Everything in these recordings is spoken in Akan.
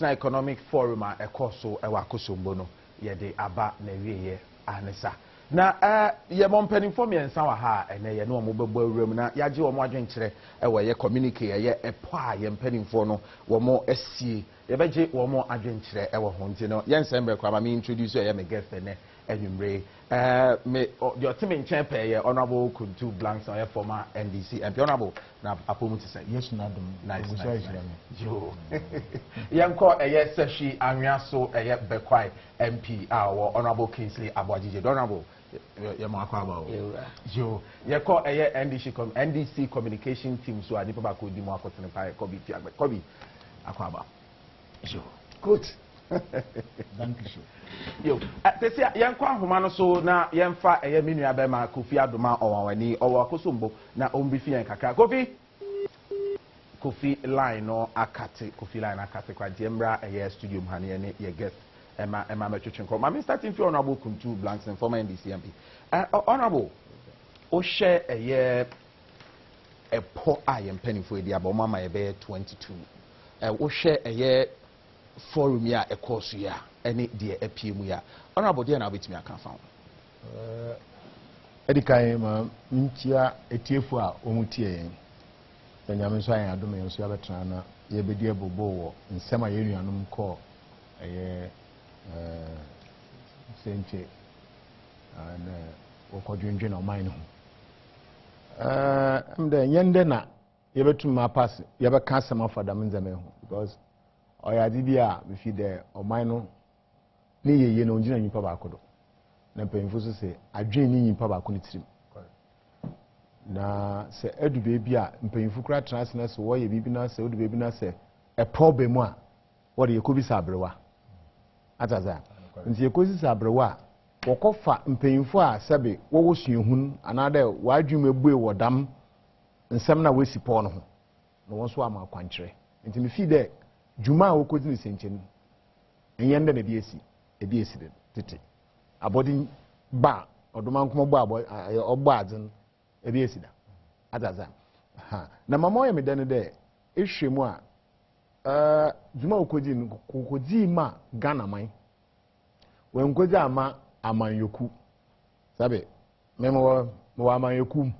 Economic Forum ekoso ewa akosombo no ye de aba na wieye anesa na ye mompani for me ensa wa ha ene ye no mobebo awuram na yaje wo mo adwenkyere ewa ye communicate ye epo a ye mpanimfo no wo mo asie ye beje wo mo adwenkyere ewa ho nti no ye nsembe kwa ma me introduce ye me guest ne enwumre me your team in champion ye honorable Kuntu Blanks or former NDC MP honorable na apomu to say yes na dum nice yo yanko eye seshi anwiaso eye bekwai MP our honorable Kingsley Abwajije honorable ye mo akwa ba yo ye ko eye NDC communication team so ani pa ko di mo akotene pa kobi akwa ba yo good thank you yo tesi yankwa ahoma no so na yemfa eye menua be ma Kofi Adoma owawani owo akosombo na ombifi yan kakra Kofi line no akate kwa jembra eye studio mhane ne ye guest ema metwetwen ko ma starting to honorable Kuntu Blanks and former NDC MP honorable o share eye epo ayem penifo edi aboma ma ye be 22 o share eye forum ya ekosu ya ene de apiemu ya honorable de na obetimi aka fa edikan ma ntia etiefu a omutie yen nyame so ayan adom yen so ya betena na ye bedi ebobo wo nsem a yenuanum ko eye sente na wokodwendwe na oman ho mde nyende na ye betum ma pass ye be ka asem afadam nzeme ho because oyadi bia we fi de oman no ni yeye na onjina nyipa ba akodo na mpanyimfo so se adwen ni nyipa ba akono tirim na se edu bebi a mpanyimfo kura transna se wo ye bibi na se edu bebi na se e problem a wo de yekobi sabrewa ataza nti yekosi sabrewa wokofa mpanyimfo a sebe wo wo suehun anade wadwum ebue wodam nsem na wesi po no ho no won so ama kwankyere nti me fi de juma wokodi ni senchen nyende na ebi esi de tete abodi ba odoma nkomo bo obo adzen ebi esi da ataza ha na mama ye medane de ehwemu a juma wokodi ma Ghana man wenkodi ama amanyoku sabe memo mo amanyoku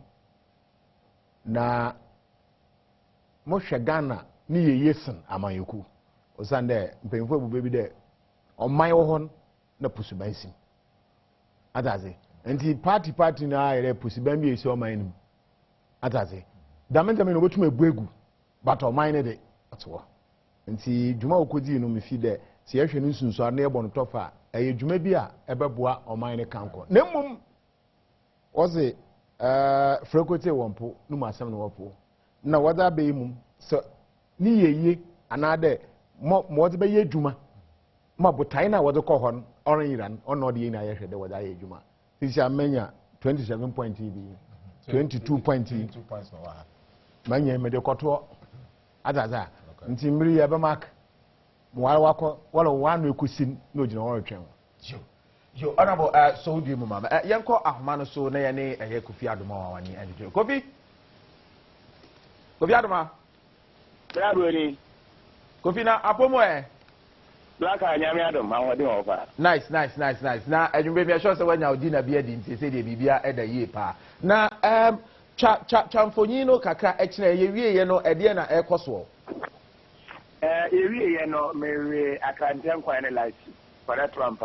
na mo hwe Ghana ni yeyesen amanyoku osande mpemfo ebubebi de oman wo hon na pusubansim ataze enti party na ayere pusuban bi esi oman nim ataze damenzame no botum ebuegu but oman ne de atwo enti dwuma okodi no mefi de se yehwe no nsunso na ebo no tofa eye dwuma bi a ebeboa oman ne kanko na mmom oze frequency wompo no masem no wopo na wada be mum so ni yeye anade mo de be ye dwuma ma botai na wode ko hon oran yiran ono de na yehwe de wada ye dwuma sisi amenya 27 point bi 22 point manya me de koto adaza nti mmiri ya be mark mo wako wala wanu ekusin no gina won retwen yo honorable so di mu mama yenko ahoma no so na ye ne eye Kofi Adoma wani anjo Kofi Adoma Brabori Kofi na apomo Black anyame Adom awode ho fa nice na adwumbe mi sure say wanya odi na bia di nti say de bibia eda yie pa na chamfonyi no kakra ekire ye wie ye no ede na ekoso ye wie ye no mewe akanten kwan ne light para Trump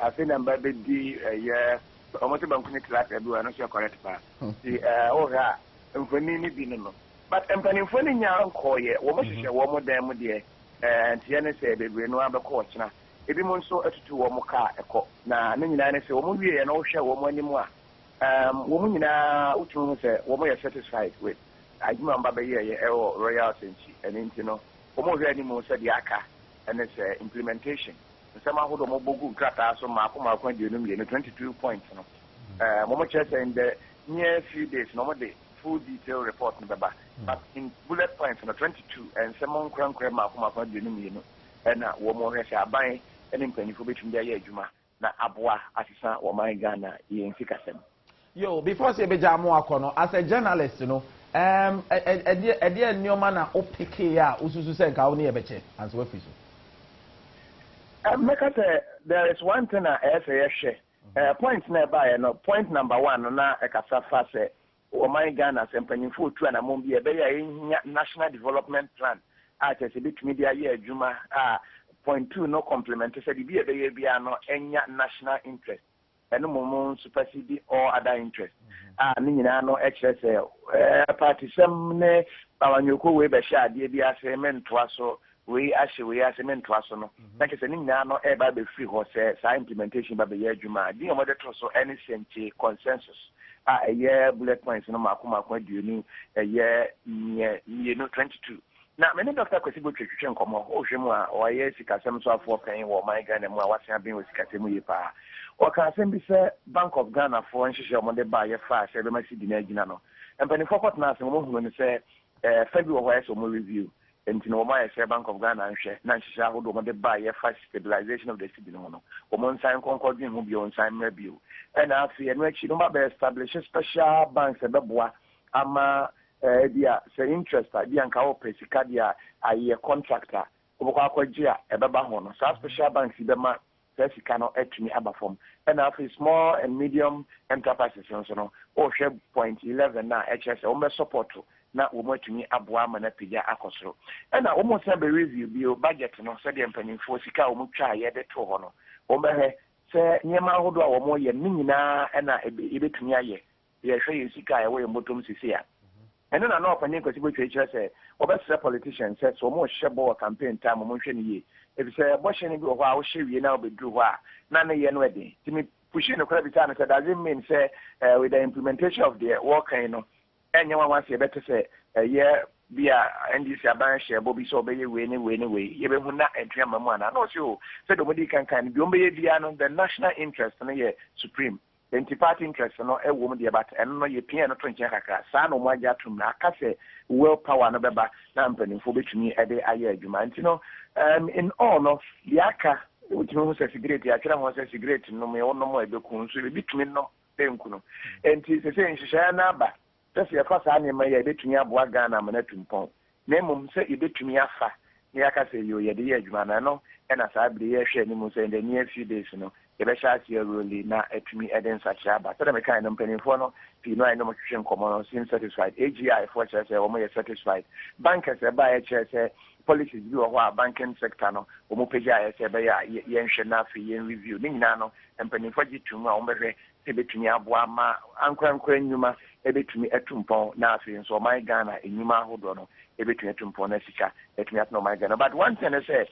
afina mbabe di ye omote bankuni class ebi wa no so correct pa ti o ha mfoni ni bi no but empanimfo ni nya nkoye wo mo hwehwe wo mo dan mu de ntia ne se bebre no abekọ ọchina ebi mo nso atutu wo mo ka ekọ na ne nyina ne se wo mo wie na wo hwe wo mo anim a wo mo nyina utu se wo mo ye satisfied with ajuma mba be ye royal senchi ene nti no wo mo hwe anim se de aka ene se implementation nsema hodo mo bogu krata so ma akọ dienu mi 22 points no mo mo chere in the near few days no mo de full detail report no beba but in bullet points no 22 and some krankra ma akoma de no mienu na wo mo hwehwe aban ene mpanifo betum de aye adwuma na aboa asesa wo man Ghana ye nfikasem yo before say beja mo akono as a journalist no ɛdeɛ nneɛma na opeke ya ususu sɛ nka wo ne yɛbɛkyɛ anso wafi so Meka say there is one thing I say point na ba no point number 1 na ekasa fa say o man Ghana say mpanyimfo otu na mom bi e be ya national development plan a chese bitumi dia ye adwuma point 2 no complement say bi e be ye bia no enya national interest eno mom supersede or other interest ni nyina no ekire say party sem ne bawanyoko we be sha ade bi ase mentoa so we asement was no like say nyina no e ba be free ho say sa implementation ba be ya adwuma di omo de to so any senti consensus a bullet points no makoma aduonu ye no 22 na me ne Dr. Kwesibo twetwe nkomo o hwemu a o ye sikasem so afo kan wo my Ghana mu a wasen ben wo sikasem yi pa o ka asem bi say Bank of Ghana for nhihye omo de ba ye fa say be ma sidi na agina no empani fokot na asem mo hunu ne say February ho so mo review and no my Bank of Ghana and share Nansha who do the buy a stabilization of the city no one sign concord who be on sign review. And after and she no establish a special banks a beboa ama dia say interest idea and kao pesikadia a contractor Obokakwajia a baba hono. So special banks idema cannot actually aba form. And after small and medium enterprises no or share point 11 na HS almost support na womotumi aboa ma na pija akosoro na almost be review bio budget no se de mpanimfo sika omutwa ye de to ho no ombehe se nyema hodo a womo ye nyina na ebetumi aye ye hwe ye sika ye wo motom sisi a eno na no opanye Kwesibo twetwe se obese politicians se so mo hye campaign time mo hwe ne ye ebi se bo hye ne bi ho a wo hye wie na obedru ho a na ne ye no ede timi pushing no kra bi ta no se doesn't mean say with the implementation of the work no enyewa wansi better say yeah bia NDC aban share bobi so be we ye be hu na entry amamu ana no so say the body kan bi o be bia no the national interest no ye supreme the anti-party interest no e wo mu de but en no ye pia no to nche kakra sa no mo agya tum na aka say will power no beba na mpanimfo betumi e de aye adwuma nti no in all no the aka utimi ho say cigarette ya kira ho say cigarette no me wono mo e be kun so be bitumi no enku no enti se nhihya na ba just your first animal, you between your Ghana and Tumpon. Name say you between your fa, Yaka say you, ye the edge man, I know, and as I believe, Shanimus in the near few days, you know, the best year really now at me, Eden such a but I'm a kind of penny for no, Pino, I know much common, seem satisfied. AGI, for church, or more satisfied. Bankers, buy a church, policies, you are banking sector, no, or Mopeja, yen Shanafi, yen review, Nino, and penny for you to know, between your Boama, Uncle Numa. Ebetumi etumpon na afi so my Ghana enyuma hodo no ebetumi etumpon na sika etumi atno my Ghana but one thing I say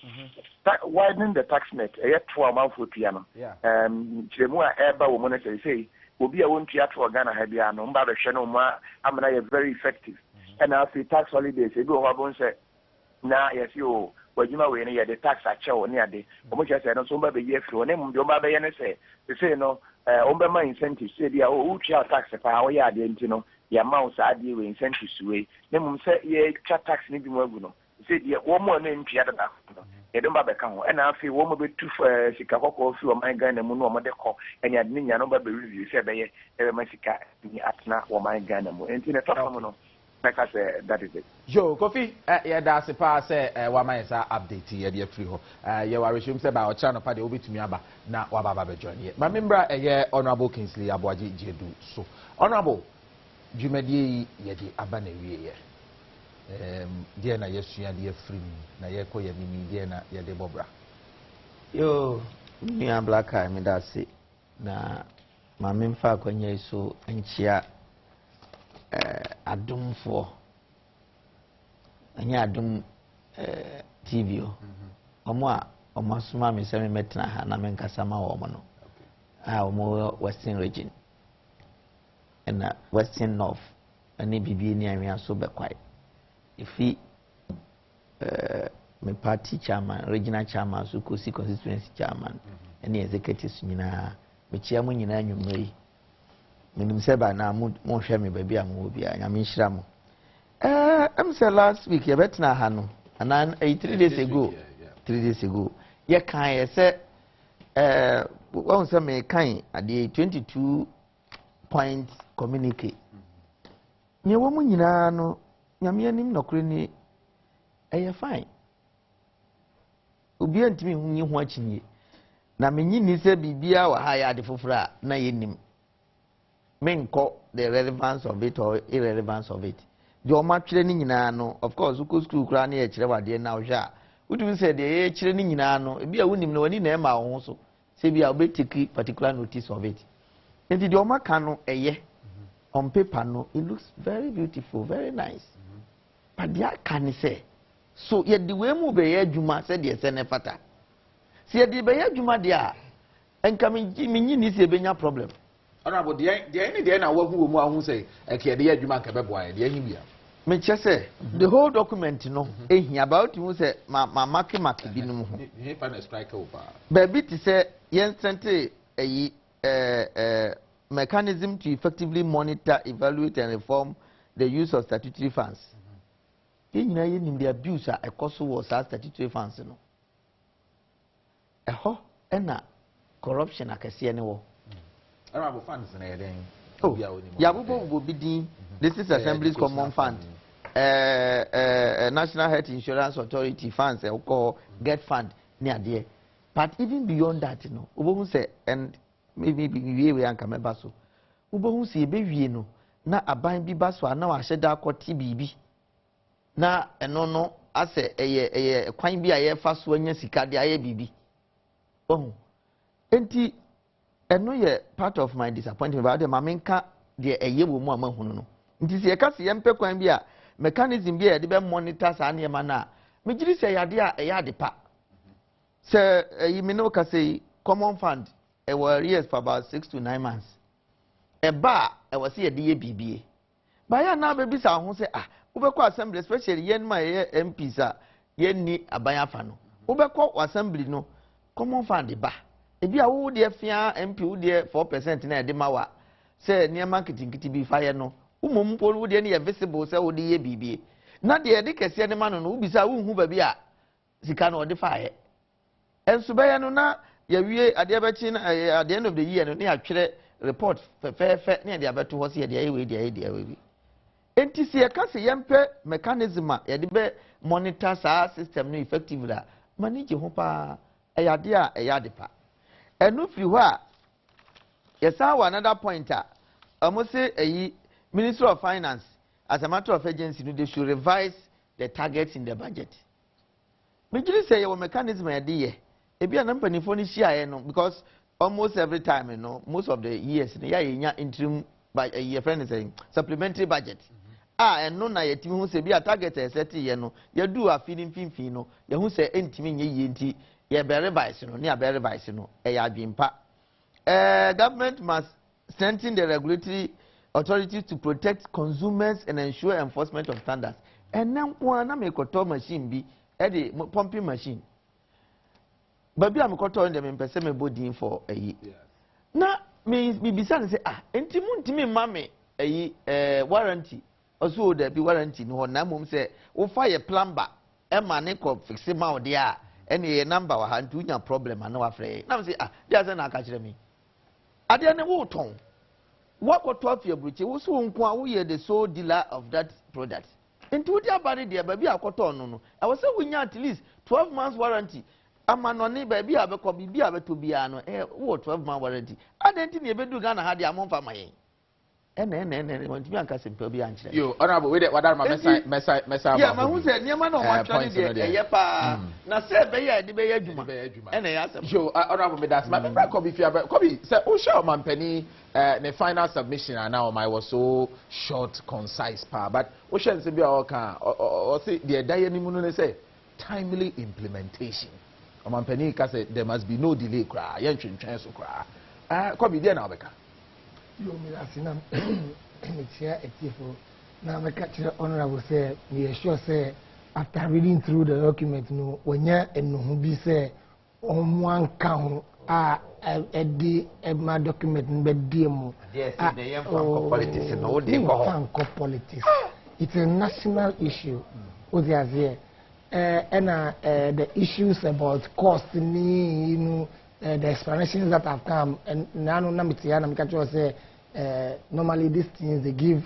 widening the tax net e to amanfo tua no chiremu a eba wo mo na say obi a won tua to Ghana ha bia no mba be hwe no ma amana ye very effective and afi tax holidays ebi o habon say na yes you wajuma we ne the tax achew ne ade o mo say no so mba be ye firi ne mu de o mba be ye ne say no ombe incentives say dia o tua tax pa o ya de ntino ya mouse ade we incentives we ne mum say ye twa tax ni bi mu agu no say dia wo mo na ntua dada no e do mba be ka ho e na afi wo mo be tu sika kokko fi o man Ghana mu no o mo de ko enya de nya no ba be review say be ye e be ma sika ni atna o man Ghana mu enti ne tofa mu no like I said, that is it. Joe, Kofi, that's a pass, Wamasa update here, dear free ho. You are assumed about channel party over to me, now Wababa join here. My member, Honorable Kingsley Abuaji Jedu. So, Honorable, Jumedi Yedi Abane, dear na yes, dear free, na yeko yamini, dear na yade bobra. Yo, me and black eye, me that's it. Na, my memfa kwenye so, enchia. Adom for anya Adom TV omo a omo suma me se me metna ha na me nkasa ma wo mo no omo Western region and Western North ani bibi ni anwa so be kwai ifi me party chairman regional chairman so kosi constituency chairman ani executives nyina me chia mo nyina anwumre minim seba na mo hwe me baabi am bia nyame nhira mo am say last week ye betna ha no and 3 days ago 3 days ago ye kan ye say won say me kan ade 22 point communicate nye wo mu nyina no nyame anim nokre ni ɛyɛ fine obi antimi hu nyi ho akyinye na menyi ni sɛ bibia wa ha ya de fofora na yenim menko the relevance of it or irrelevance of it the omatwere ni nyina no of course uko school kra na ye kyerɛ wade na hwɛ a wotumi sɛ de ye kyerɛ ni nyina no ebi a wonim no wani na ɛma wo ho so sɛ bi a obetiki particular notice of it enti the omaka no ɛyɛ on paper no it looks very beautiful very nice but dia kan say so ye de we mu be ye adwuma sɛ de sɛ ne fata sɛ ye de be ye adwuma de a enka menyi ni sɛ benya problem honorable de na wahu mu ahu sɛ ɛkɛ de ye adwuma ka bɛboa de anyi bia me che say the whole document no ehia about you say ma mark bi no ho he final strike over ba bi ti say yen sente eyi mechanism to effectively monitor evaluate and reform the use of statutory funds nyina ye nim the abuse a ekoso was statutory funds no eho na corruption akese ne wo honorable funds na ye den oh ya bobo bidin this is assembly's common fund national health insurance authority funds e call get fund ni ade but even beyond that no obo say and maybe we anka meba so obo say e be wie no na aban bi ba so na wa hyeda akoti bibi na eno no ase eye kwan bi a ye fa so anya sika de aye bibi oh enti eno ye part of my disappointment about the mamenka de eye wo mu amahunu no nti se ye ka se ye mpe kwan bi a mechanism bi a de be monitor sa na ma na megiri se yade a eye ade pa se yi me no ka say common fund e were years for about 6 to 9 months e ba e was ye de ye bibie ba ya na be bi sa ho se ah ubekọ assembly especially yen ma ye MPs a yen ni aban afa no ubekọ assembly no common fund ba ebi a wo de fia MP wo de 4% na de ma wa se niam kitinkiti bi fa ye no umom polo wo de ne ye visible se wo de ye bibie na de de kese ne ma no no ubisa wo hu ba bi a sika no de fa ye enso be ye no na ya wie ade be chi na at the end of the year no ne atwere report fe ne de abeto ho se ye de ye we we enti se ye ka se yempe mechanism a ye de be monitor sa system no effectively a manage ho pa eyade a eyade pa enu firi ho a yesa wa another point a almost say eyi Ministry of Finance as a matter of agency no they should revise the targets in the budget me just say your mechanism e de ye ebi an mpanifo ni hia no because almost every time you know most of the years ya nya interim by a year friend is saying supplementary budget eno na yetimi hu se bi a target e set ye no ye do afini mfimfin no ye hu se entimi nye ye nti ye be revise no ne be revise no e ya adwempa government must strengthen the regulatory authorities to protect consumers and ensure enforcement of standards enen kwa na me koto machine bi e de pumping machine baby am koto ndem mpese me bodin for eyi na me bisa ne say enti mu ntimi mame eyi warranty also there be warranty no na mum say wo fa ye plumber e ma ne ko fix ma o de a ene ye number wa ha ntu nya problem na wa frɛ na me say dia say na aka kire me ade ne wo ton wo ko to afia bruche wo so nko a wo ye the sole dealer of that product ntu dia bari de ba bi akoto no no I was say we nya at least 12 months warranty ama no ne ba bi abekọ bi abeto bia no wo 12 months warranty adenti ne ebedu Ghana ha de amomfa mayen ene want me anka simple bi ankyere yo honorable we de wadar ma mesa yeah ma hu se niam na o ma twani de eye pa na se be ye de be ye adwuma ene ya asem yo honorable me das ma be ko bi fia ko bi se o show man pani the final submission and now my was so short concise pa but o shen se bi o kan o say the daye ni mu no say timely implementation o man pani ka say there must be no delay kra ye ntwentwen so kra ko bi de na obeka yo mi asina me chia etifo na me ka kire honorable say we sure say after reading through the document no wonya enohu bi say omwan ka ho edi my document be demo yes the young politics no dey go politics it's a national issue oziazie the issues about cost ni the explanations that have come and now na mitia na mikacho say normally these things they give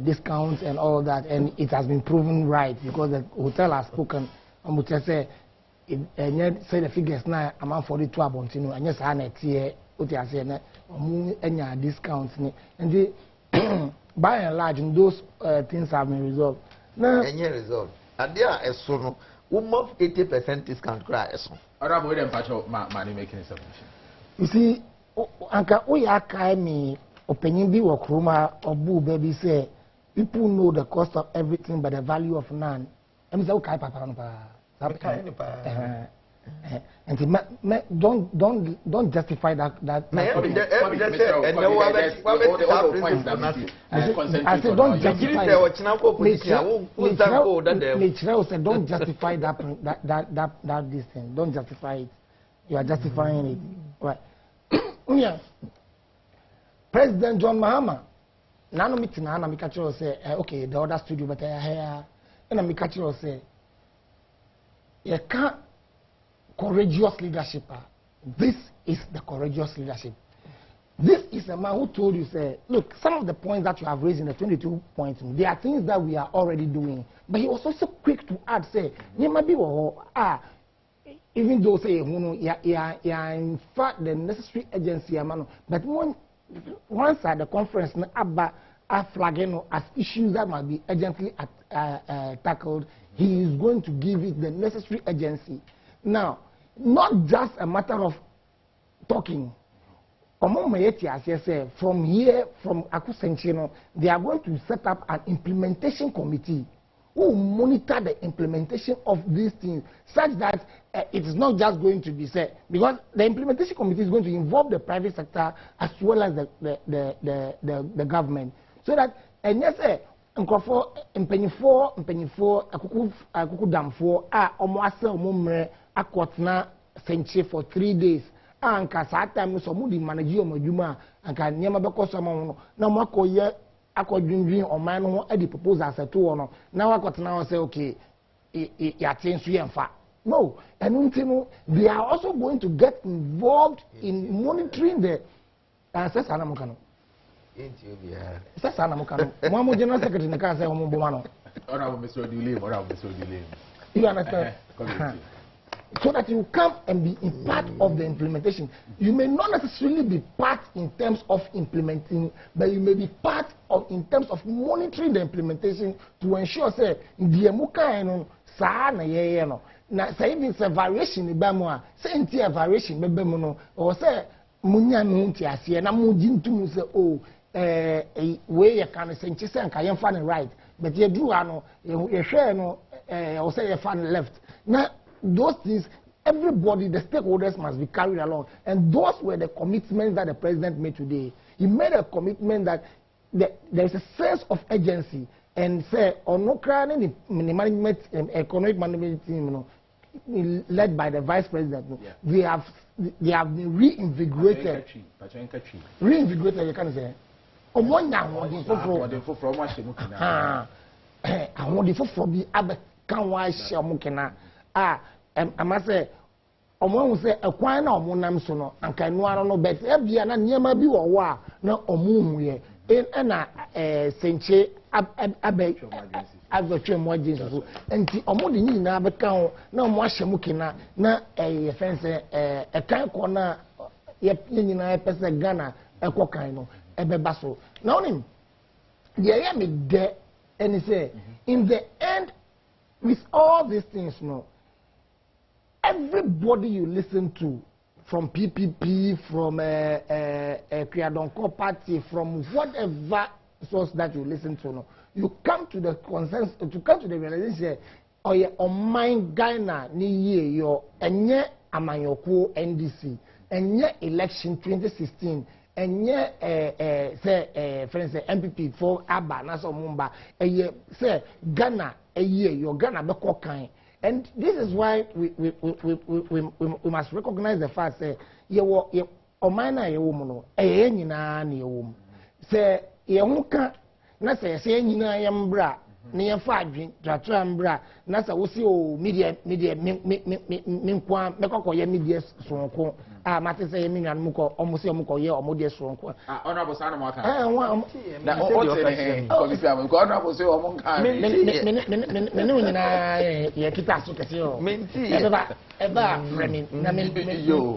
discounts and all that, and it has been proven right because the hotel has spoken. I'm to say, say the figures now amount 42 abontino, and yes, I net here. What I say now, any discounts, and the by and large, those things have been resolved. Now, any resolved. And there are so no 80% discount cry. Other way than patch of money making a submission. You see, Anka Oyaka me opinion be work Roma or Boo baby say people know the cost of everything but the value of none. I'm so okay, Papa. And don't justify that. I said don't justify. Said don't justify that this thing. Don't justify it. You are justifying it. Right. Yeah. President John Mahama. Nano meeting na Mikacho say okay the other studio but here and Mikacho say you can't courageous leadership. This is the courageous leadership. This is a man who told you, say, look, some of the points that you have raised in the 22 points, they are things that we are already doing. But he was also quick to add, say, even though, say, in fact, the necessary agency, but once at the conference, Abba are flagging as issues that must be urgently tackled, he is going to give it the necessary agency. Now, not just a matter of talking. From here, from Akusenchino, they are going to set up an implementation committee who will monitor the implementation of these things, such that it is not just going to be said, because the implementation committee is going to involve the private sector as well as the government, so that and yes, Mpenifo, Akuku Damfo, Omwase Omumre, Akotna Senche for 3 days. Anka saa time so mu di manage omadwuma anka niam be koso ma no na mo akoye akodwindwin oman no e di proposal aseto wo no na wakotena wo say okay ya tensu yemfa no enunti they are also going to get involved in monitoring the assess anamukano assess anamukano mo general secretary na kan say mo boma no honorable Mr. Odile you understand so that you come and be in part of the implementation. You may not necessarily be part in terms of implementing, but you may be part of in terms of monitoring the implementation to ensure say the muka no sa na ye no na say even say variation ba mu a say nti variation be mu no or say munya no nti ase na mu jintum say oh we ye kan say nti say nka ye fa ne right but ye do ano ye hwe no or say ye fa ne left na those things, everybody, the stakeholders must be carried along. And those were the commitments that the president made today. He made a commitment that there is a sense of urgency. And say, on no crime, management, economic management team, led by the vice president, they have been reinvigorated. Reinvigorated, you can say. I want I must say, Omo say a kwan na omo nam so no anka no ara no bet e bia na niema bi wo wa na omo muye na senche abetwe mo agency so enti omo de nyina abeka ho na omo ahye mu kina na ye fense e kan ko na ye nyina e pese Ghana e ko kan no e beba so na onim de ye me de and say in the end with all these things no everybody you listen to, from PPP, from Kriadonko Party, from whatever source that you listen to, no, you come to the consensus, to come to the realization, oh yeah, on mine Ghana ni ye yo, enye amanyoko NDC, enye election 2016, enye friends MPP for Abba Naso Mumba, say Ghana yo Ghana beko kind. And this is why we must recognize the fact that omana ye woman nyina na ye wom say ye huka na say nyina ye mbra na ye fa adwen tratra mbra na sa wo si o media me nkwa me kokọ ye media sonko mate say me nwan mu ko omo si omo ko ye omo de sonko honorable sana maka na o te ko bi fa ko honorable say omo nka me no nyina ye kita so kese o menti eba remi na me yo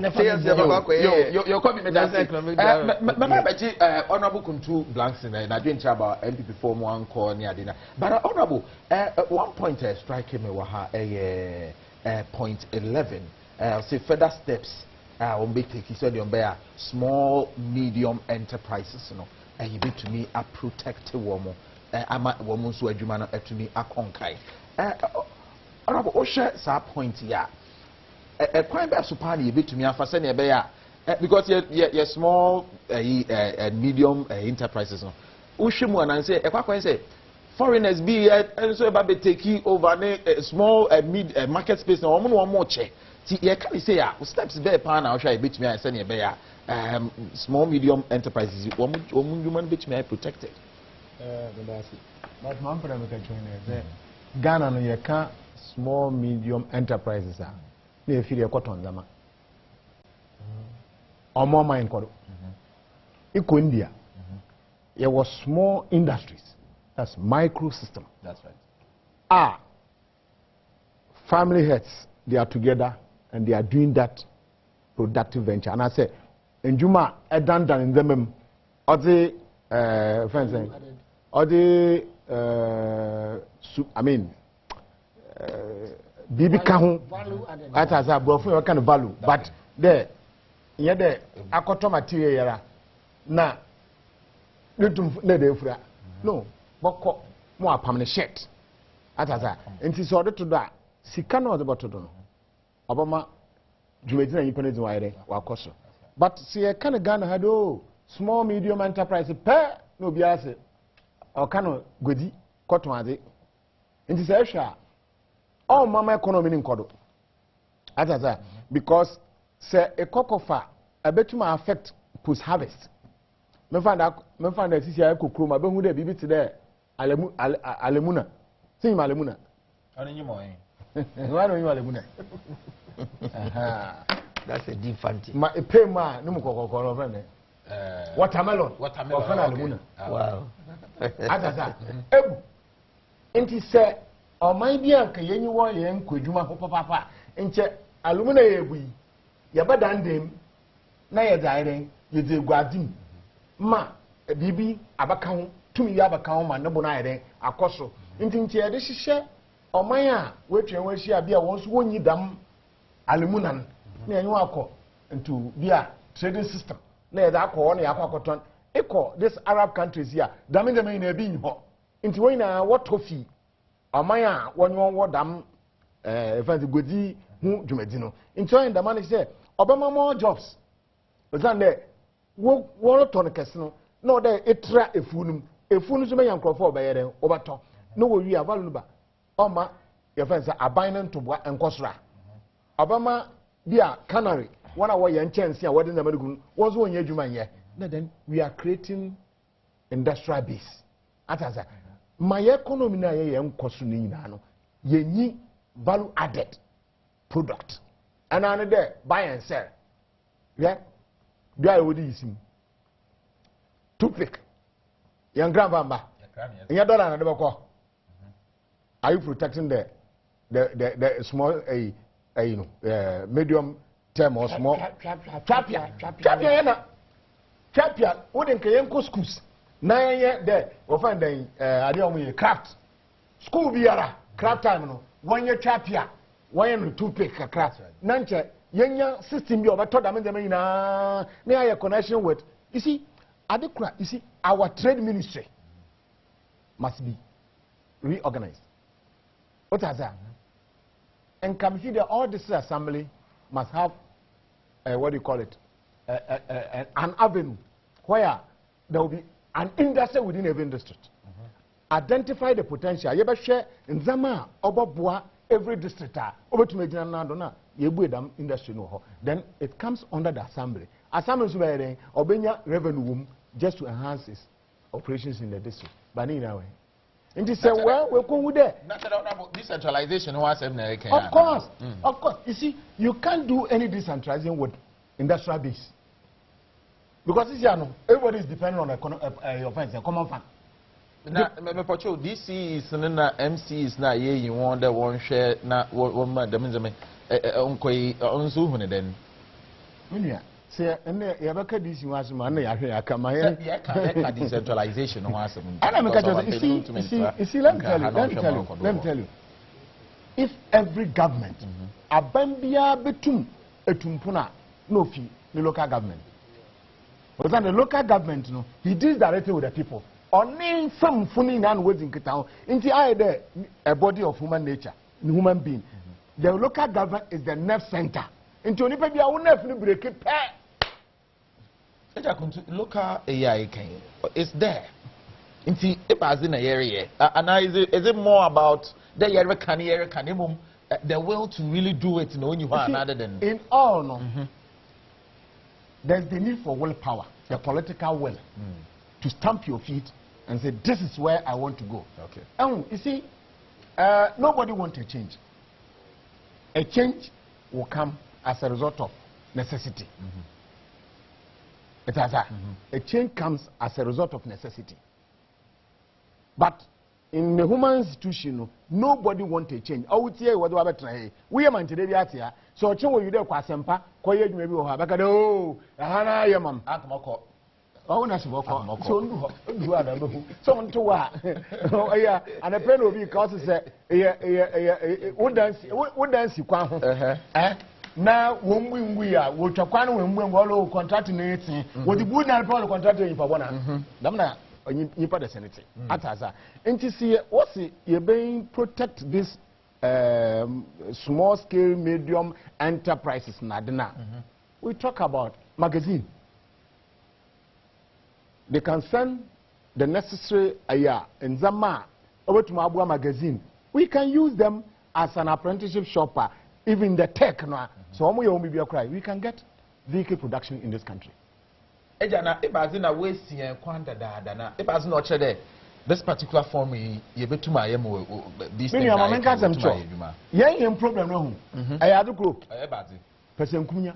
come me that me be honorable Kuntu Blanks na dwen cha about MPP form one call ni adina but honorable one point striking me waha point 11 say further steps on be take said on be small medium enterprises no you be to me a protect woman ama woman so adwuma no to me akonkai honorable o share sa point ya kwan be so pa na you be to me afa se na be ya because you small and medium enterprises no o hwemu anan say ekwa say foreigners be and so about take over small mid market space na omo che ti ye can say ya steps be pa na o hwa bit me say na be ya small medium enterprises omo human bit me protected but man para me ka join Ghana no ye ka small medium enterprises na e firi ekoton zama omo mine kodo iko India there was small industries. That's microsystem. That's right. Family heads, they are together and they are doing that productive venture. And I say, in Juma, done in them, or the friends, or the BB Kahun, that has a what kind of value, but there, yeah, there, I got material now. No. Boko mo apamne shirt ataza enti so de to do a sika na de boto do no obama dwumedi na yipa ne din waire wakoso but see e kan Ghana ha do small medium enterprise pe no bi ase o kan godi cotton ade enti se hwa all mama economy ni nkodo ataza because se ekokofa abetuma affect post harvest me find that sisi ay kokro ma be hu de bibi ti de alemuna sin alemuna oni nyimo yin why no alemuna that's a deep fancy ma e pay ma no mukokoko no friend watermelon of alemuna wow atata ebu enti se o man bi anka yenyi wo ye nkwadwuma papa nche alemuna ye ebu ye bada ndem na ye daire ye de gwadim ma bibi abaka ho tumi ya abaka ho ma ne bo na ayere akoso ntinti e de hihye oman a wetwen wahia bia won so wonyi dam alimunan na enyo akọ ntu bia trading system na ye da akọ na yakọ eko this Arab countries here dam na ebi nho nti won na wotofi oman a wonyo wo dam fancy godi hu dwumadi no nti on dam na say obama more jobs ozande wo ton kese no de etra efunum so me yankrofo obayere obato no wo wi avalu ba oma ye fancy aban to boa enkosra obama bia canary one away yan chance a wode na madugun wo so wonye adwuma nye then we are creating industrial base ataza my economy na ye enkoso ni nyina no yenyi value added product and an there buy and sell yeah bia ye wodi yisim toothpick yan grandpa yan dollar na de bako are you protecting the small medium term or small chapia na chapia wodi nke yenko schools na ye there we find the ade omo craft school biara craft time no wonye chapia wonye no toothpick kakra na nche yenya system bi obeto da me nyina na ya connection with you see adekura you see our trade ministry must be reorganized. What has that? And come here, all this assembly must have what do you call it? An avenue where there will be an industry within every district. Identify the potential. You better share in Zama, Obabua, every district. Industry no. Then it comes under the assembly. Assembly is where Obenya revenue just to enhance its operations in the district. But in a way. Nti say well we go with there. National decentralization was Of course. Of course. You see, you can't do any decentralizing with industrial base. Because this year, everybody is depending on your funds, a common fund. Now, DC is na MC is na ye you want the one share na one man them onso hune den. Minia say ene ya baka DC was man na ya hwe aka ma ye decentralization no asem. Ana me ka you see let me tell you. If every government abambia betum etumpuna no fi the local government. Because the local government, he deals directly with the people. Only some funny and words in Kitao. Into a body of human nature, human being. The local government is the nerve center. Into only maybe I will never break it. Local AI is there. Into it in a area. And is it more about the the will to really do it when you are other than in all no. There's the need for willpower, the political will, to stamp your feet and say, this is where I want to go. Okay. And you see, nobody wants a change. A change will come as a result of necessity. It has a change comes as a result of necessity. But in the human institution, nobody wants a change. I would say what we try. We are today here. So change you there kwa sempa, kwa yedu maybe we have. Oh, hana yamam. Oh, na shibo ko. So ndu ada no. So ntu wa. Oh yeah, and a pen will be cause say we dance kwa ho. Na womwi a wo twakwa no womwi wo contract na etin. Wo di bu na pe contract yin fa bona. Dam na nipa the senate ataza nti see what you being protect this small scale medium enterprises nadina we talk about magazine. They can send the necessary in Zama over to Mabua magazine. We can use them as an apprenticeship shopper, even the tech no. So we can get vehicle production in this country. Ejana ibazina wesi en kwanda da na ibazina ochede this particular form ye betuma ye mo this thing na ye problem no hu ayadu group ebazi peseminkuminya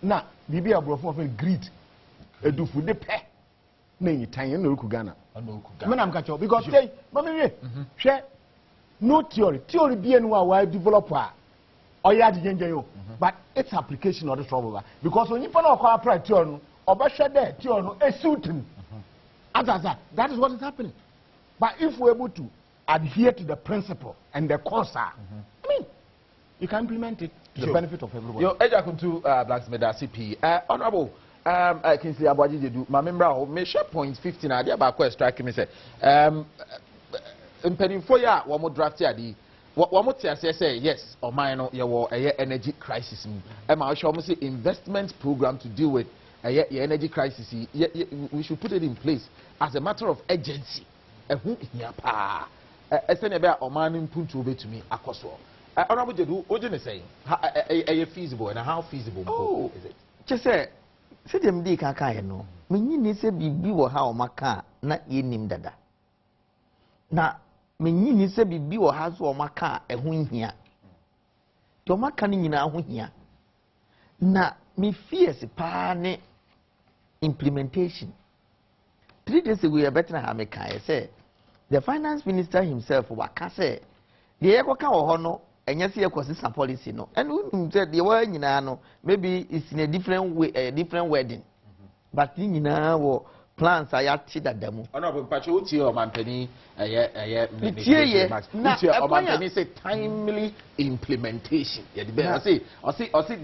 na bibi abrofo of greed edufu de pe na yitan ye na oku Ghana me na mka cho because say mama we hwe no theory bi enu a wa develop a oya de gengen yo but its application or the trouble because when you put on apply theory no obehwe there theory no esuitin that is what is happening. But if we're able to adhere to the principle and the cause, I mean, you can implement it to the benefit of everybody. Yo, Ejakuntu Blacksmith CP. Honorable, I can see about you do. My member, me share points 15. I about question strike me say. In penny for ya, one more draft here. What more say yes or mine your energy crisis. I show me say investment program to deal with. Energy crisis, we should put it in place as a matter of urgency. Who here pa? About Oman Puntu to me, Akoswo. Honorable Jedu, what do you say? Feasible and how feasible is it? Just say them di kaka no. Me ni se bibi wo ha o maka na ye nim dada. Na me ni se bibi wo ha so o maka ehun hia. To maka ni nyina ho hia. Na me fears pa ne implementation. 3 days ago, we better have a say the finance minister himself waka say the ekoka ohono enye se ekosisa policy no and we said the way nyina no maybe it's in a different way, a different wording, but nyina wo plans ayati dadamu honorable mpacho uti o mampani na mampani say timely implementation I say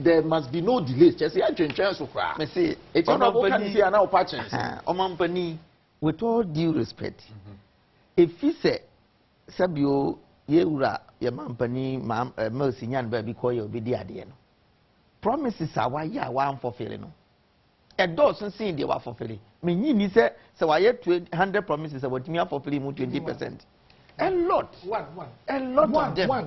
there must be no delay just say atwentwen so kra me say it's honorable can say na opachens o mampani with all due respect if he say sabio yewura ye mampani ma sinyan ba bi ko ye obi di ade no promises are why ya wan fulfill no a does sin they were fulfilling. Me ni say so I had 100 promises about me fulfilling 20%. A lot of them.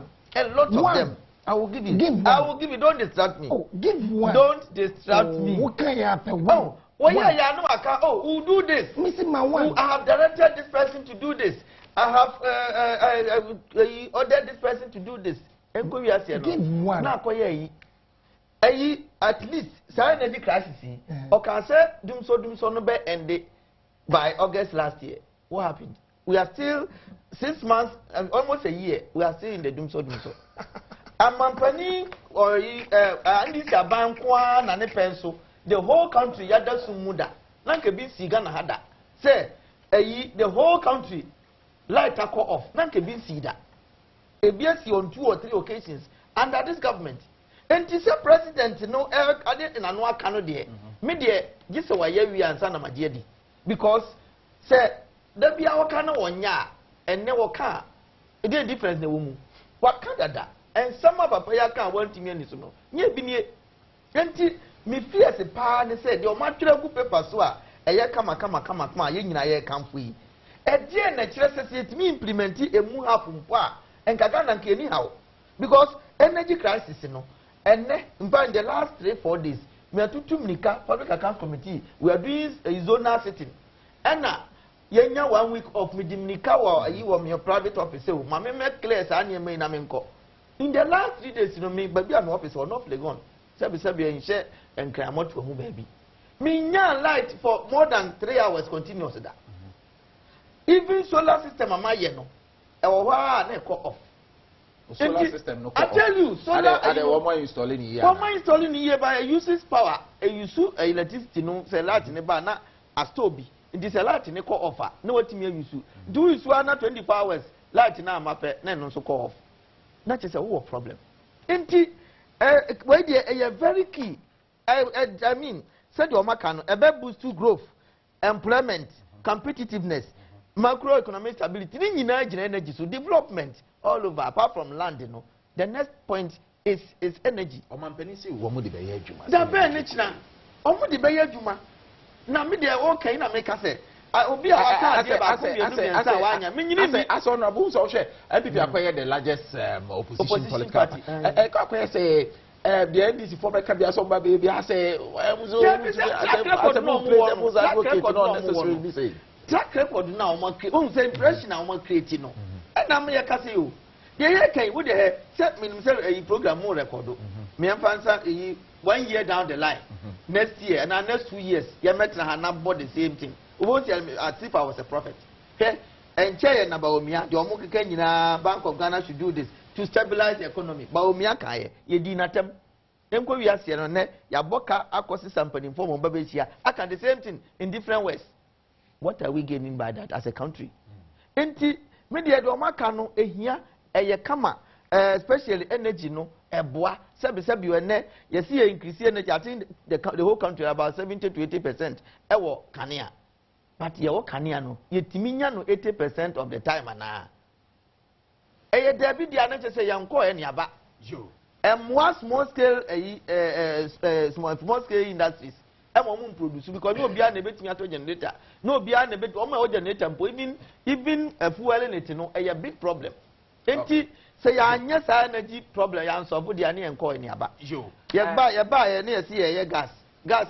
I will give you. I will give you. Don't distract me. Oh, give one. Don't distract me. What can you have? Oh, Oh yeah, yeah, no, I can't. Oh, who do this? Missing my one. I have directed this person to do this. I have ordered this person to do this. Enko we are saying. Give one. Na koye yi. At least say energy crisis. O can say dum so no be end by August last year. What happened? We are still 6 months and almost a year. We are still in the doom so. Amampani or Andy Saban kwa na ne penso. The whole country yada sumuda. Nanke bin siga na hada. Say the whole country light are off. Nanke bin sida. ABS on 2 or 3 occasions under this government. And this president no ade in anwa kano de. Me de gise wa ye wi ansa na maje di. Because say da bia waka na wonya enne woka e dey difference na wo mu. Waka dada. And some papa ya kan wantimi ani so no. Nye bi nie. Enti me fear se pa ne say de o ma twere gu paper so a eye kama ye nyina ye kamfo yi. E die na kire se it me implement emu hafu mpo a enkaga na nke ni hawo. Because energy crisis no enne in the last 3-4 days me atutum nika public account committee we are doing a zonal sitting. Ena yenya 1 week of me dimnika wa yi wo me private office o ma me clear sa na me na me nko. In the last 3 days, me baby am office or not flagon. Sabi enche and cramot for mu baby. Me nya light for more than 3 hours continuous da. Even solar system am ye no. E wo wa na ko off. Solar system no. I tell you, solar are the one installing here. One installing here by uses power. E use electricity no say light ne ba na astobi. It is a light ne ko offer. No what me use. Do use one 24 hours light na mape na no so ko off. That is a war problem. Enti where they very key. I mean, said your makano, a boost to growth, employment, competitiveness, macroeconomic stability, energy, so development all over, apart from land, you know. The next point is energy. The benefit omo de beye juma. Na me de okay na make say obi a waka ade ba ko bienu nsa wanya menyini ni as honorable so hwe MPP akoye the largest opposition political party akoye say the NDC for make bia so ba be bia say muzo track record na o make o say impression na o create no na me ya say o ye kai wo de he set minimum say program mo record me amfansa 1 year down the line next year and next 2 years you met na na board the same thing. We won't tell me as if I was a prophet. Okay? And Chair Nabaomia, the Omuka Kenya Bank of Ghana should do this to stabilize the economy. Baomia Kaye, ye dinatem. Then we are saying, Yaboka, Akosi Sampany, form of Babesia. I can the same thing in different ways. What are we gaining by that as a country? Enti, media do makano, here, kama, especially energy, no, a bois, sabi, and you see increase energy. I think the whole country about 70 to 80%. Ewo Kania. But your Kaniano, yetiminya no 80% of the time ana. Debi dia na say yanko e niaba. Yo. Small scale small scale industries. Mo produce because no bia na betimi ato generator. No bia na bet o ma generator mpo even fuel it no a big problem. Enti say ya anya sa energy problem ya solve dia na yanko e niaba. Yo. Ye ba na see ye gas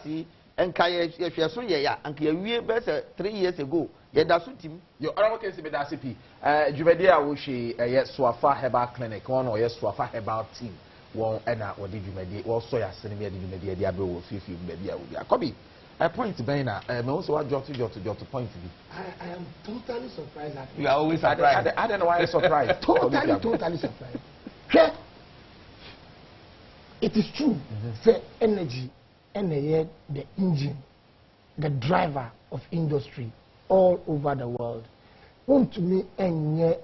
yi and Kaya so ya and we better 3 years ago. Yeah, that's what team. Your other case be that CP. Juvedia will she yes Swafa Herbal Clinic, one or yes Swafa Herbal team. One and what did you make? Also, ya send me the media, the able will feel maybe I will be a copy. A point to Baina, and also what jot to point to be. I am totally surprised at you. You are always surprised. I don't know why I'm surprised. totally surprised. Okay. It is true. Say energy. And the engine, the driver of industry all over the world. Want to me and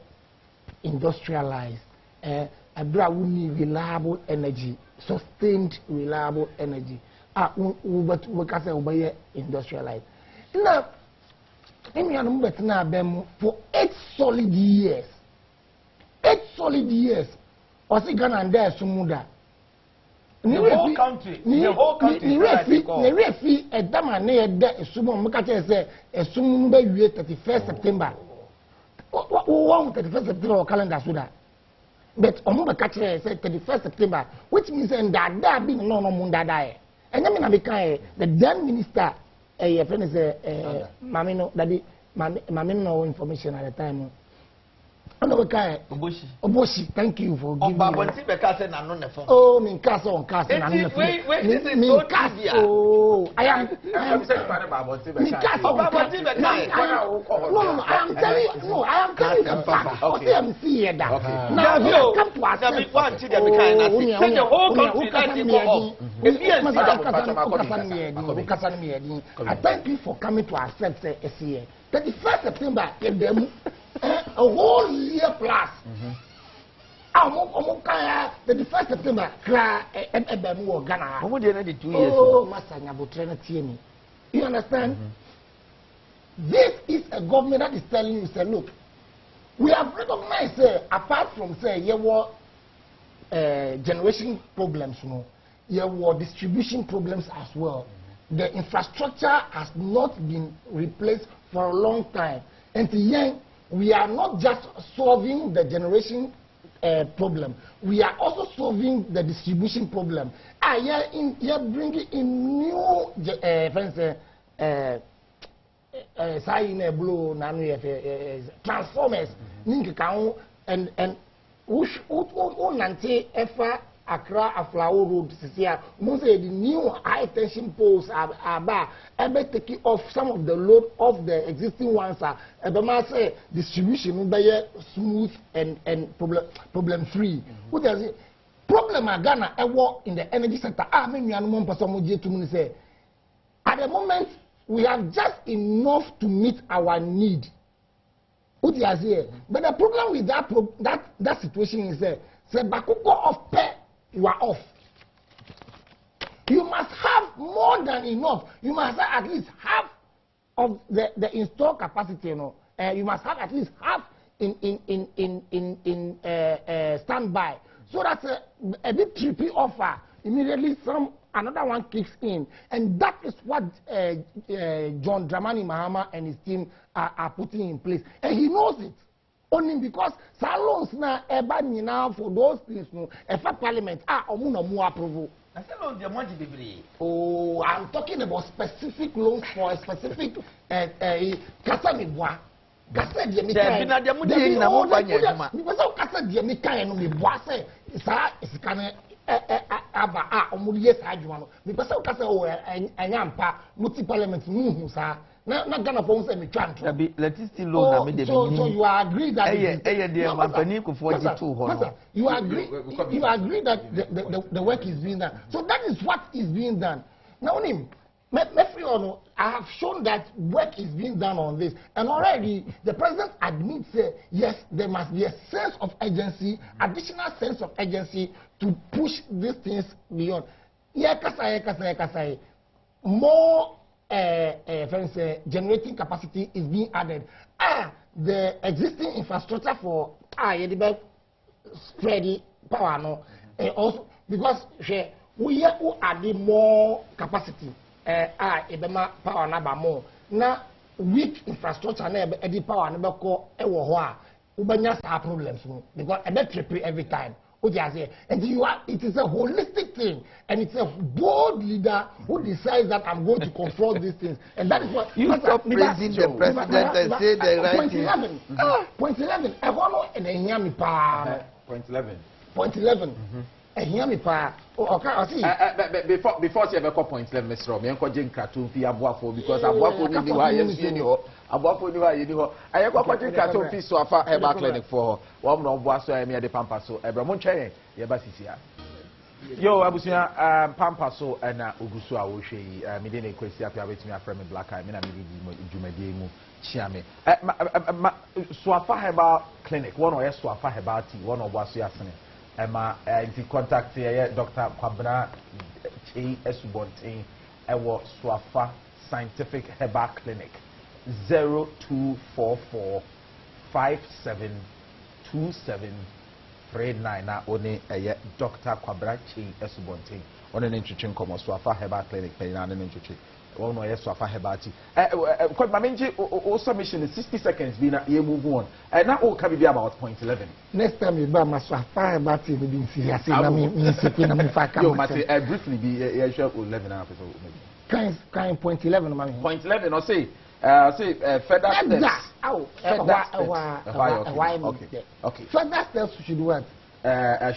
industrialized. I need reliable energy, sustained reliable energy. But we can say industrialized. Now, for 8 solid years. 8 solid years. Osi Ghana and there Sumuda. The whole country. The refi a dama near that is Sumon Makacha say a Sumumba 31st September. What 31st September calendar Suda? But Omba Kacha said 31st September, which means that being no munda die. And then I became the then minister your friend is Mammy no daddy Mammy no information at the time. Oboshi, thank you for giving me. Oh, min castle on castle. Oh, I am telling you. No, I am telling you. I am seeing that. Now you come to us. I thank you for coming to accept SCA. 31st September, a whole year plus. The 1st September, Ghana. Oh, Master Nyabotrena. You understand? This is a government that is telling you, say, look, we have recognized, apart from, say, your generation problems, you know, your distribution problems as well. The infrastructure has not been replaced for a long time. And we are not just solving the generation problem. We are also solving the distribution problem. You're bringing in new transformers. And Accra Aflao Road, most of the new high tension poles are able to take off some of the load of the existing ones. Say distribution will be smooth and problem free. What does it? Problem Ghana I work in the energy sector. At the moment we have just enough to meet our need. What you say? But the problem with that situation is say Bakuko of pay. You are off. You must have more than enough. You must have at least half of the installed capacity. You know, you must have at least half in standby. So that's a bit trippy offer. Immediately, another one kicks in, and that is what John Dramani Mahama and his team are putting in place, and he knows it. Only because salons na eba now for those things no efa parliament omu na mu approve. I said loans the money be. Oh, I'm talking about specific loans for a specific kasa mi boa. Kasa de mi kai. Na de mu de na mo banya juma. Mi pesa kasa de mi kai no mi boa say sa isikane aba omu ye sa adwuma no. Mi pesa kasa o anyampa multi parliament mu hu sa. Na Ghana for say me twan to. Let it still loan na me de be. So you agree that you agree that the work is being done. So that is what is being done. Now I have shown that work is being done on this, and already the president admits yes, there must be a sense of urgency, additional sense of urgency to push these things beyond. More generating capacity is being added. The existing infrastructure for spread power no, also because we are adding more capacity. Power na more. Now weak infrastructure na the power na ko ubanya sa problems because trip every time. And it is a holistic thing, and it's a bold leader who decides that I'm going to control these things, and that is what you stop praising the president and say the right thing. Point 11. I want to Point 11. Point 11. Hear me, pa. Okay, I see. Before you ever call point 11, Mr. Romy, I'm calling cartoon for Abuafo because Abuafo ni wa yes Abuafo ni wa yeni I am calling cartoon for so far herbal clinic for one no boaso I me the pampa so Ebramon Chen ye ba sisia. Yo abusia pampa so na ogusu a wo hwe me de na kwesi apia betimi afrem black eye me na me di djumade mu chiame. Swafa herbal clinic one or yes Swafa herbal tea one or boaso yasene. Emma the contact here Dr. Kwabena Esubontin ewo Swafa Scientific Herbal Clinic 0244 572739 na oni Dr. Kwabena Esubontin oni nchuchi nkomo Swafa Herbal Clinic pe na nchuchi one or yes Swafa Herbal tea because my main submission is 60 seconds be na you move on and now all can be about point 11. Next time you buy my Swafa Herbal tea we didn't see I say na me na me fa yo mate briefly be share 11 episode maybe kind point 11 mami. Point 11 or say further steps. Okay. Further steps should what?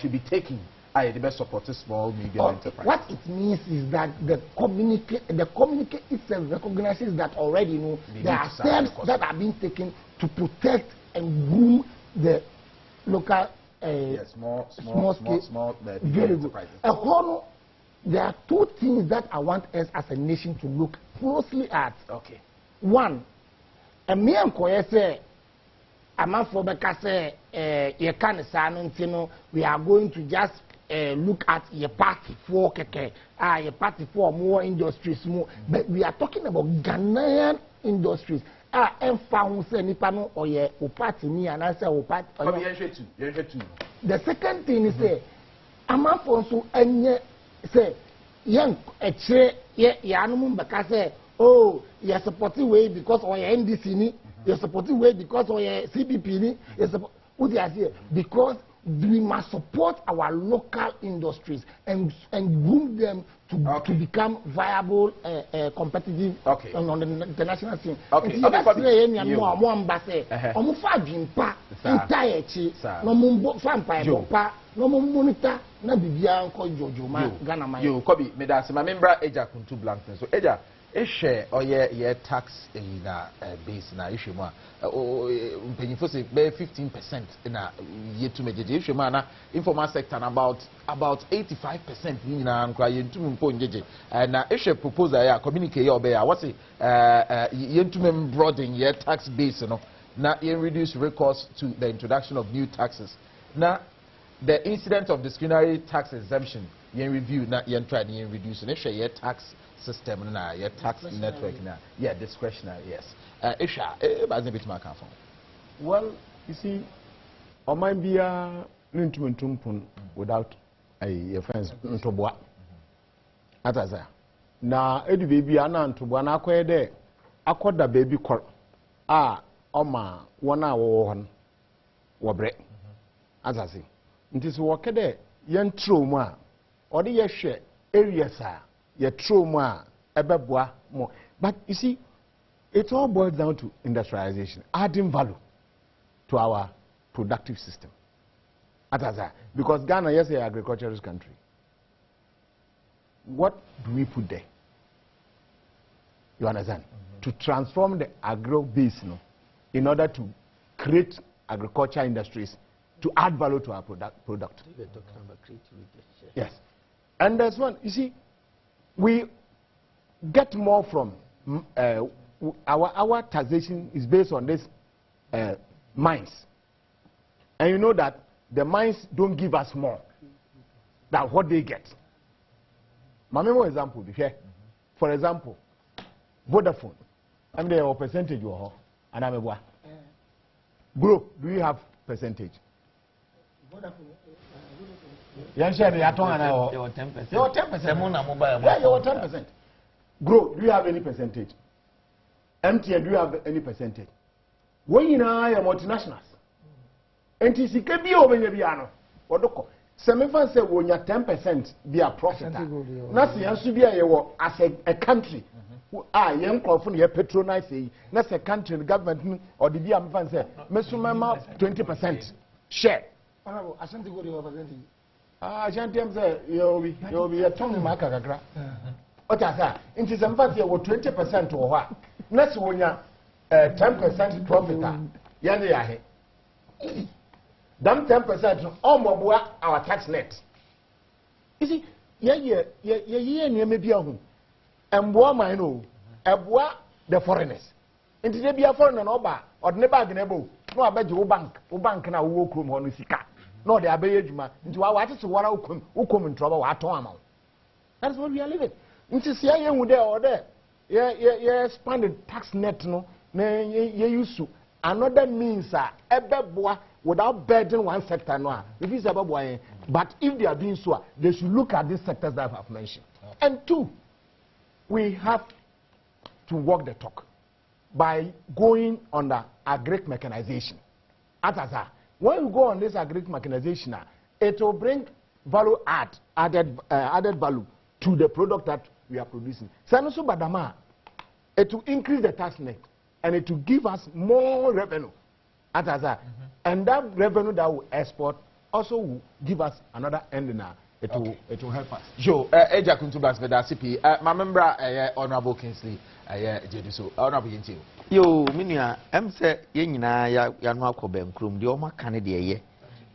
Should be taken. The best support small medium enterprise. What it means is that the communique itself recognizes that already, you know, there are steps that are being taken to protect and groom the local small very good. There are two things that I want us as a nation to look closely at. Okay. One, me and Koye say, Amanfo Beka say, you can say, we are going to just look at your party for keke, your party for more industries, more. But we are talking about Ghanaian industries. And found say nipano or ye party me and I say party. The second thing is say, Amanfo so enye say, young Yanum Beka say, oh, you're supporting way because of your NDC ni, you're supporting way because of your CBP ni, because we must support our local industries and groom them to become viable, competitive on the international scene. Okay. Kobi, me da se ma membra Eja Kuntu Blank so Eja share or ye tax in base na issue ma mpanyifo say be 15% na ye to mejeje issue ma na informal sector na about 85% ni na nkwa ye ntum mpo njeje na issue proposal ya communicate ye obe ya what say ye ntum broaden ye tax base no na ye reduce recourse to the introduction of new taxes na the incident of discretionary tax exemption yen review na yen try yen reduce na share your tax system na your tax network na discretionary yes isha bazin bit ma kan fon. Well, you see, oman bia ntumpun without your friends ntobwa ataza na edu baby ana ntobwa na akoye de akoda baby kor oma wona wo hon wobre atazi nti so wokede yen tro a odi ye hwe areas ye tro ebeboa mo. But you see, it all boils down to industrialization, adding value to our productive system. Because Ghana is an agricultural country. What do we put there? You understand? To transform the agro base, in order to create agriculture industries to add value to our product. Yes. And there's one, you see, we get more from our taxation is based on this mines. And you know that the mines don't give us more than what they get. My memory example, for example, Vodafone, I'm there percentage and I'm a Group, do you have percentage? Yes, you are 10%. You are 10%. Yeah, you are 10%. Grow, do you have any percentage? MTN, do you have any percentage? When you are multinationals, NTC can be over your Semifan say when you 10% be a profit. Nasi yansu be as a country. Young crowd you patronize. That's a country, the government or the BM say, Mesumama 20% share. Ashanti go to percentage. Ashanti say you'll be a tongue marker. What I say? In this emphasis, 20% or what? Next when you 10% profit, yani yahe. Them 10% almost our tax net. You see, maybe and boy, know, the foreigners. And today be a foreigner or never been able. No, I bet you bank now walk room on Sika. No, they are bayajuma into our watches to what who come in trouble at home. That's what we are living. Into CIA would there or there. Yeah, expanded tax net, no, used to. Another means without burdening one sector, no. If it's about but if they are doing so, they should look at these sectors that I have mentioned. Okay. And two, we have to walk the talk by going on the agric mechanization. When we go on this agric mechanization, it will bring added value to the product that we are producing. Sanoso Badama, it will increase the tax net and it will give us more revenue. And that revenue that we export also will give us another end in it will help us. Joe, Eja Kuntubas Vedasipi, my member, Honorable Kingsley, Jeduso, Honorable Yinti. Yo, Minia, say, Yenina, Yanwa Kobem Krum, the Oma Canada ye.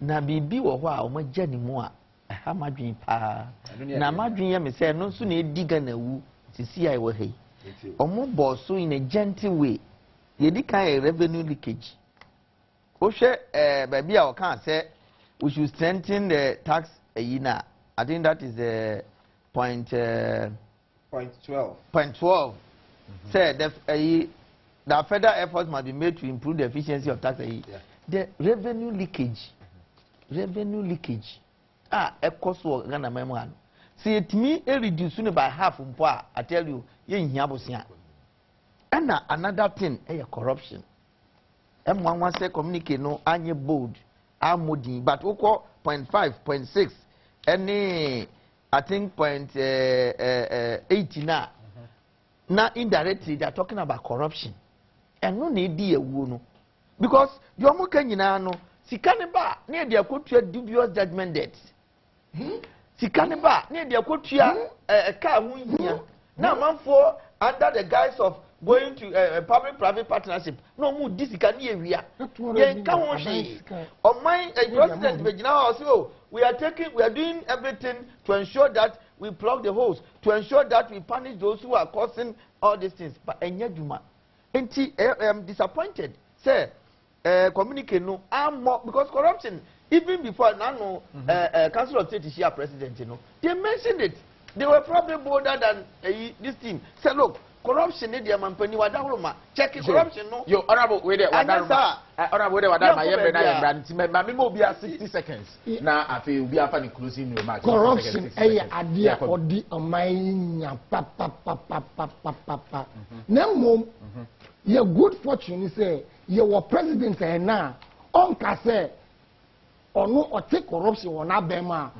Na bibi wo ho a o ma gya ni mu a ha madwen pa na madwen ya me say no so na ediga na wu sisi ai wo hei omo boss so in a gentle way ye di kan revenue leakage o hwe ba bia o kan say we should strengthen the tax na I think that is the point 12 say the further efforts must be made to improve the efficiency of tax the revenue leakage ekoso Ghana memo ano see it me reduce by half mpo I tell you ye nhia bosia and another thing corruption M11 say communicate no anye bold amodin but oko 0.5 0.6 any I think 0.8 na indirectly they are talking about corruption and no need di ewu no because the omoka nyina no Sikaneba, near the Akotua dubious judgment debt. Sikaneba, near the Akotua a car here. Now, man, for under the guise of going to a public-private partnership, no more this can we are. On my president, also, we are doing everything to ensure that we plug the holes, to ensure that we punish those who are causing all these things. But Enyajuma, I am disappointed, sir. Communicate no more because corruption even before now Council of State is here president they mentioned it they were probably bolder than this team say look corruption in the company wadaruma check corruption no yo honorable we there wadaruma honorable we there wadaruma yembe na yembe mami mo bia 60 seconds na afi obi afa ni closing remarks corruption ade odi amanya pa na mom your good fortune is say your president na on ka say ono o take corruption won abema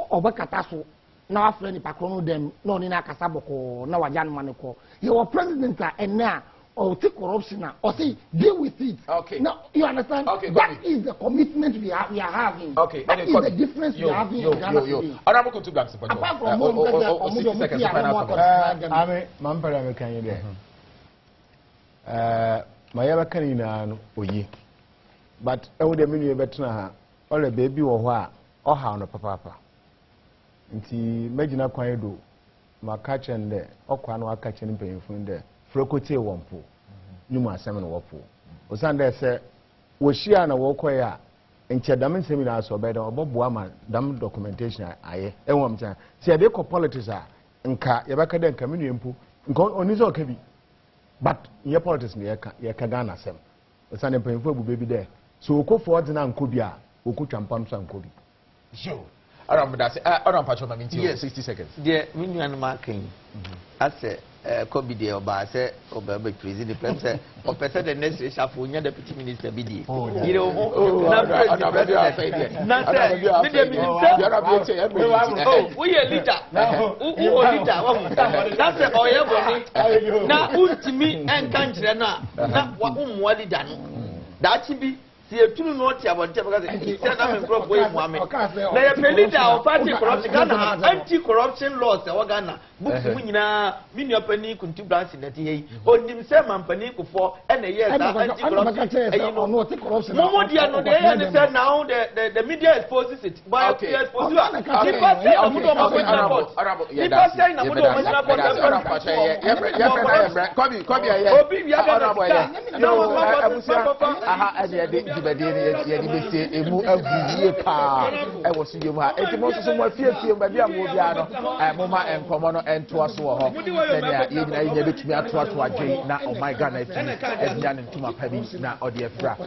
obekata so na afre ni pakro dem no ni na kasa boko na wajan maniko your president na or take corruption or say deal with it. Okay. Now you understand? Okay, that is the commitment we are having. Okay. That is the difference we are having in Ghana today. Honorable Kutu Blanks. Apart from 60 seconds. Ame mampara me kan ye mayaba kan ina no oyi but ewo de menu betena ha ole baby wo ho a oha no papa nti magina kwan edo maka chende okwa no aka chende mpanyefun de frokote wompo nyumu asem no wopo osande se wo hia na wo koya nche dam nsem na so be de obobo ama dam documentation aye enwam cha se de ko politics a nka yebaka de nka menu empo nka onizo okabi but ye politics me ye ka Ghana sem osande mpanyefun abu baby de so okofo ordinary nkobi a okotwa mpam so nkobi yo around that around patch of minute yes 60 seconds the minian marking as Kobe de Oba say Oba crazy the plan say or person the next reshuffle nya deputy minister BD you know na president na say we a leader who leader na say oye boni na ultimi enkan kire na wa umwa leader no that be see tunu no ti abonte because say na me crop wey mu ame na ye leader of party corruption Ghana anti corruption laws e Ghana books mu nyina mini opani kuntu branch na ti yi onim say mampani kufo e na ye that anti corruption e no no ti corruption no dia no dey and say now the media exposes it by expose you people say amudo mo put report people say na amudo mo report kobi obi bia da aha e ye di emu aguye pa e wo so yemu ha enti mo so mo afie ba bia mo bia no mo ma enkomo no ento aso wo ho na ye nyina ye betumi ato adwen na oh my God na etumi e bia ne ntuma pa bi na ode afra